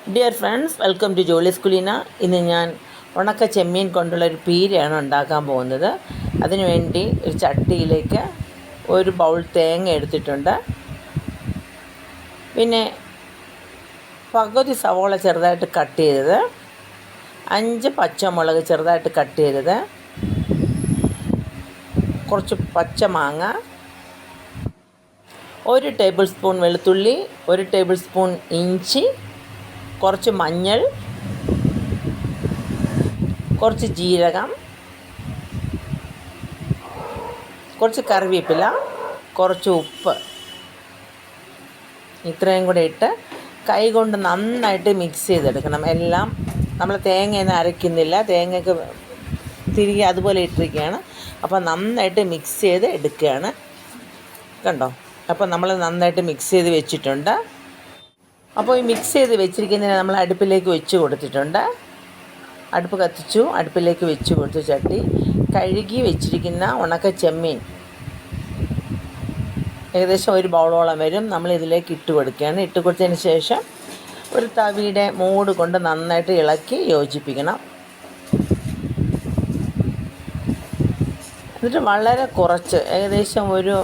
Dear friends, welcome to Jolly's Kuleena. ഇന്ന് ഞാൻ ഉണക്ക ചെമ്മീൻ കൊണ്ടുള്ളൊരു പീരയാണ് ഉണ്ടാക്കാൻ പോകുന്നത്. അതിനുവേണ്ടി ഒരു ചട്ടിയിലേക്ക് ഒരു ബൗൾ തേങ്ങ എടുത്തിട്ടുണ്ട്. പിന്നെ പകുതി സവോള ചെറുതായിട്ട് കട്ട് ചെയ്തത്, 5 പച്ചമുളക് ചെറുതായിട്ട് കട്ട് ചെയ്തത്, കുറച്ച് പച്ചമാങ്ങ, 1 ടേബിൾ സ്പൂൺ വെളുത്തുള്ളി, 1 ടേബിൾ സ്പൂൺ ഇഞ്ചി, കുറച്ച് മഞ്ഞൾ, കുറച്ച് ജീരകം, കുറച്ച് കറിവേപ്പില, കുറച്ച് ഉപ്പ്, ഇത്രയും കൂടെ ഇട്ട് കൈ കൊണ്ട് നന്നായിട്ട് മിക്സ് ചെയ്തെടുക്കണം. എല്ലാം നമ്മൾ തേങ്ങയൊന്നും അരയ്ക്കുന്നില്ല, തേങ്ങയൊക്കെ തിരികെ അതുപോലെ ഇട്ടിരിക്കുകയാണ്. അപ്പോൾ നന്നായിട്ട് മിക്സ് ചെയ്ത് എടുക്കുകയാണ്. കണ്ടോ? അപ്പോൾ നമ്മൾ നന്നായിട്ട് മിക്സ് ചെയ്ത് വെച്ചിട്ടുണ്ട്. അപ്പോൾ ഈ മിക്സ് ചെയ്ത് വെച്ചിരിക്കുന്നതിന് നമ്മൾ അടുപ്പിലേക്ക് വെച്ച് കൊടുത്തിട്ടുണ്ട്. അടുപ്പ് കത്തിച്ചു, അടുപ്പിലേക്ക് വെച്ച് കൊടുത്തു. ചട്ടി കഴുകി വെച്ചിരിക്കുന്ന ഉണക്ക ചെമ്മീൻ ഏകദേശം ഒരു ബൗളോളം വരും. നമ്മൾ ഇതിലേക്ക് ഇട്ട് കൊടുക്കുകയാണ്. ഇട്ട് കൊടുത്തതിന് ശേഷം ഒരു തവിയുടെ മൂട് കൊണ്ട് നന്നായിട്ട് ഇളക്കി യോജിപ്പിക്കണം. എന്നിട്ട് വളരെ കുറച്ച്, ഏകദേശം ഒരു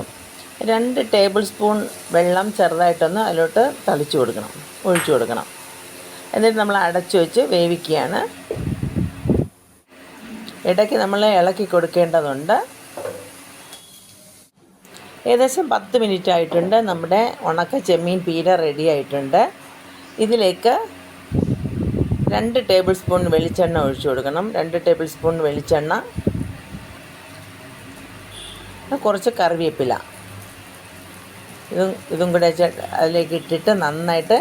2 ടേബിൾ സ്പൂൺ വെള്ളം ചെറുതായിട്ടൊന്ന് അതിലോട്ട് ഒഴിച്ചു കൊടുക്കണം. എന്നിട്ട് നമ്മൾ അടച്ചു വെച്ച് വേവിക്കുകയാണ്. ഇടയ്ക്ക് നമ്മൾ ഇളക്കി കൊടുക്കേണ്ടതുണ്ട്. ഏകദേശം 10 മിനിറ്റ് ആയിട്ടുണ്ട്. നമ്മുടെ ഉണക്ക ചെമ്മീൻ പീര റെഡി ആയിട്ടുണ്ട്. ഇതിലേക്ക് 2 ടേബിൾ സ്പൂൺ വെളിച്ചെണ്ണ ഒഴിച്ചു കൊടുക്കണം. 2 ടേബിൾ സ്പൂൺ വെളിച്ചെണ്ണ, കുറച്ച് കറിവേപ്പില, ഇതും കൂടെ അതിലേക്ക് ഇട്ടിട്ട് നന്നായിട്ട്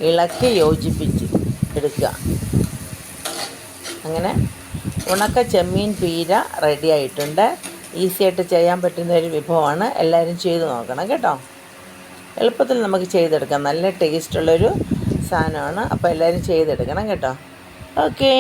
ഇളക്കി യോജിപ്പിച്ച് എടുക്കുക. അങ്ങനെ ഉണക്ക ചെമ്മീൻ പീര റെഡി ആയിട്ടുണ്ട്. ഈസിയായിട്ട് ചെയ്യാൻ പറ്റുന്ന ഒരു വിഭവമാണ്. എല്ലാവരും ചെയ്ത് നോക്കണം കേട്ടോ. എളുപ്പത്തിൽ നമുക്ക് ചെയ്തെടുക്കാം. നല്ല ടേസ്റ്റുള്ളൊരു സാധനമാണ്. അപ്പോൾ എല്ലാവരും ചെയ്തെടുക്കണം കേട്ടോ. ഓക്കേ.